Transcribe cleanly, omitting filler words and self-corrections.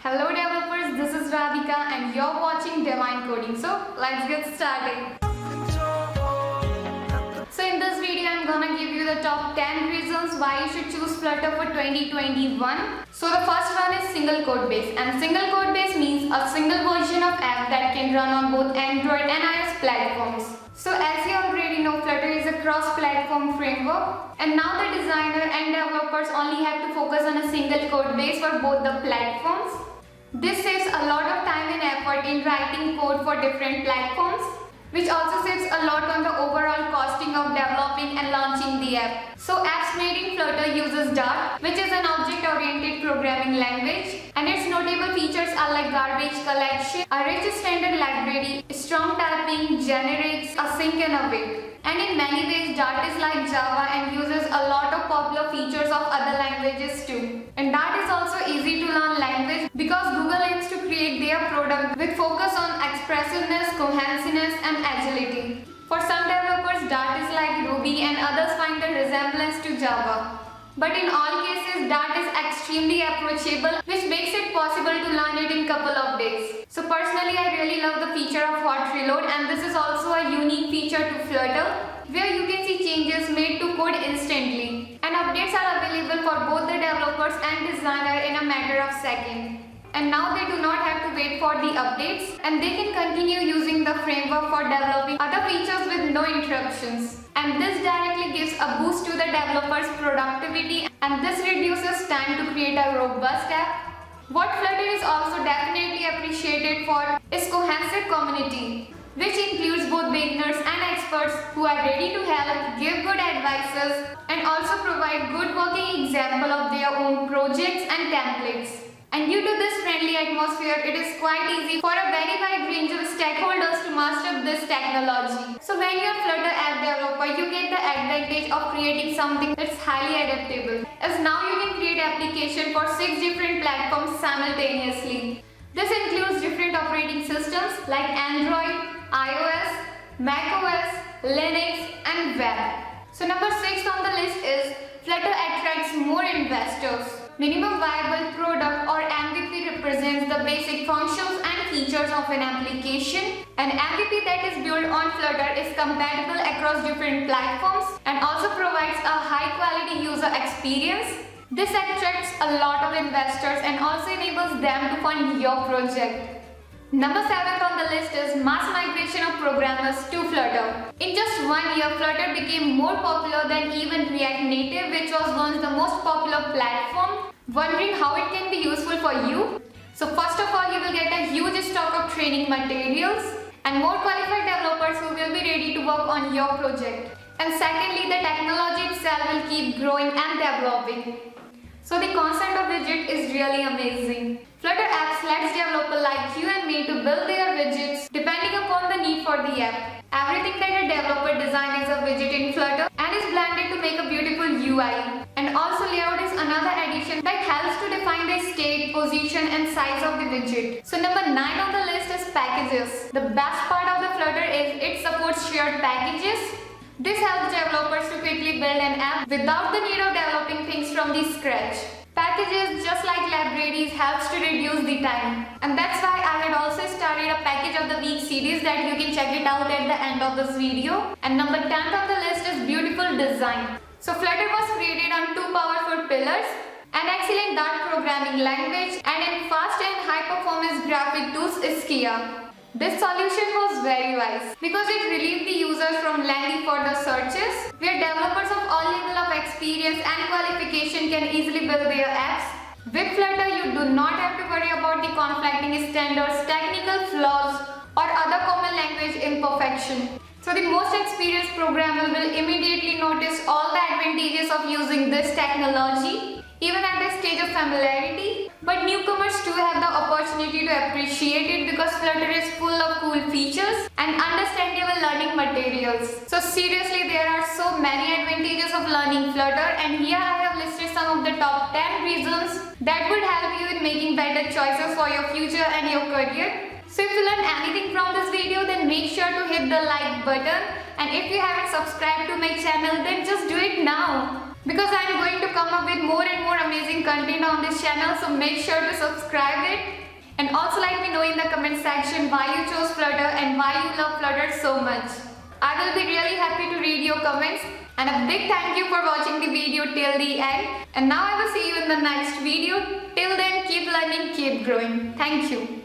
Hello developers, this is Radhika and you're watching DivineCoding. So let's get started. So in this video I'm gonna give you the top 10 reasons why you should choose Flutter for 2021. So the first one is single code base, and single code base means a single version of app that can run on both Android and iOS platforms. So as you already know, Flutter is a cross-platform framework, and now the designer and developers only have to focus on a single code base for both the platforms. This saves a lot of time and effort in writing code for different platforms, which also saves a lot on the overall costing of developing and launching the app. So apps made in Flutter uses Dart, which is an object-oriented programming language, and its notable features are like garbage collection, a rich standard library, strong typing, generics, async and await. And in many ways, Dart is like Java and uses a lot of popular features of other languages too. And Dart is also easy to learn language because Google aims to create their product with focus on expressiveness, cohesiveness and agility. For some developers, Dart is like Ruby and others find a resemblance to Java. But in all cases, Dart is extremely approachable, which makes it possible to learn it in couple of days. So personally, I really love the feature of hot reload, and this is also a unique feature to Flutter, where you can see changes made to code instantly. And updates are available for both the developers and designer in a matter of seconds. And now they do not have to wait for the updates, and they can continue using the framework for developing other features with no interruptions. And this directly gives a boost to the developer's productivity, and this reduces time to create a robust app. What Flutter is also definitely appreciated for is cohesive community, which includes both beginners and experts who are ready to help, give good advices, and also provide good working example of their own projects and templates. And due to this friendly atmosphere, it is quite easy for a very wide range of stakeholders to master this technology. So when you are Flutter app developer, you get the advantage of creating something that's highly adaptable, as now you can create application for 6 different platforms simultaneously. This includes different operating systems like Android, iOS, macOS, Linux and web. So number 6 on the list is Flutter attracts more investors. Minimum viable product or MVP represents the basic functions and features of an application. An MVP that is built on Flutter is compatible across different platforms and also provides a high quality user experience. This attracts a lot of investors and also enables them to fund your project. Number 7 on the list is mass migration of programmers to Flutter. In just 1 year, Flutter became more popular than even React Native, which was once the most popular platform. Wondering how it can be useful for you? So first of all, you will get a huge stock of training materials and more qualified developers who will be ready to work on your project. And secondly, the technology itself will keep growing and developing. So the concept of widget is really amazing. Flutter apps lets developers like you and me to build their widgets depending upon the need for the app. Everything that a developer designs is a widget in Flutter and is blended to make a beautiful UI. And also layout is another addition that helps to define the state, position and size of the widget. So number 9 on the list is packages. The best part of the Flutter is it supports shared packages. This helps developers to quickly build an app without the need of developing things from the scratch. Packages, just like libraries, helps to reduce the time. And that's why I had also started a package of the week series that you can check it out at the end of this video. And number 10 on the list is beautiful design. So Flutter was created on 2 powerful pillars, an excellent Dart programming language, and in fast and high performance graphic tools is Skia. This solution was very wise because it relieved the users from lengthy further searches, where developers of all level of experience and qualification can easily build their apps. With Flutter, you do not have to worry about the conflicting standards, technical flaws, or other common language imperfection. So the most experienced programmer will immediately notice all the advantages of using this technology, even at the stage of familiarity. But newcomers too have the opportunity to appreciate it because Flutter is full of cool features and understandable learning materials. So seriously, there are so many advantages of learning Flutter, and here I have listed some of the top 10 reasons that would help you in making better choices for your future and your career. So if you learned anything from this video, then make sure to hit the like button, and if you haven't subscribed to my channel, then just do it now. because I'm going to come up with more and more amazing content on this channel, so make sure to subscribe it. And also let me know in the comment section why you chose Flutter and why you love Flutter so much. I will be really happy to read your comments. And a big thank you for watching the video till the end. And now I will see you in the next video. Till then, keep learning, keep growing. Thank you.